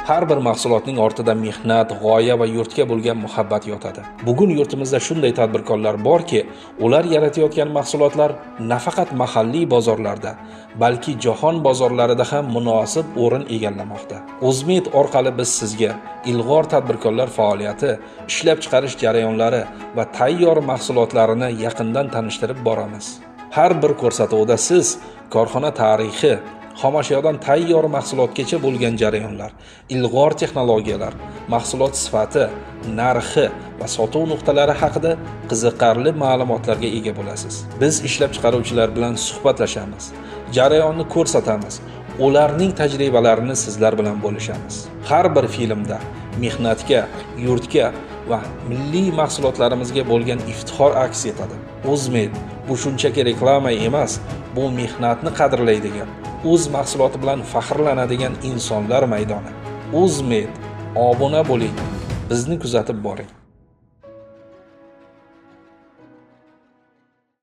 Har bir mahsulotning ortida mehnat, g'oya va yurtga bo'lgan muhabbat yotadi. Bugun yurtimizda shunday tadbirkorlar borki, ular yaratayotgan mahsulotlar nafaqat mahalliy bozorlarda, balki jahon bozorlarida ham munosib o'rin egallamoqda. O'zmed orqali biz sizga ilg'or tadbirkorlar faoliyati, ishlab chiqarish jarayonlari va tayyor mahsulotlarini yaqindan tanishtirib boramiz. Har bir ko'rsatuvda siz korxona tarixi, xomashyodan tayyor mahsulotgacha bo'lgan jarayonlar, ilg'or texnologiyalar, mahsulot sifati, narxi va sotuv nuqtalari haqida qiziqarli ma'lumotlarga ega bo'lasiz. Biz ishlab chiqaruvchilar bilan suhbatlashamiz, jarayonni ko'rsatamiz, ularning tajribalarini sizlar bilan bo'lishamiz. Har bir filmda mehnatga, yurtga va milliy mahsulotlarimizga bo'lgan iftixor aks etadi. O'zmed bu shunchaki reklama emas, bu mehnatni qadrlaydigan, o'z mahsuloti bilan faxrlanadigan insonlar maydoni. O'zmed, obuna bo'ling, bizni kuzatib boring.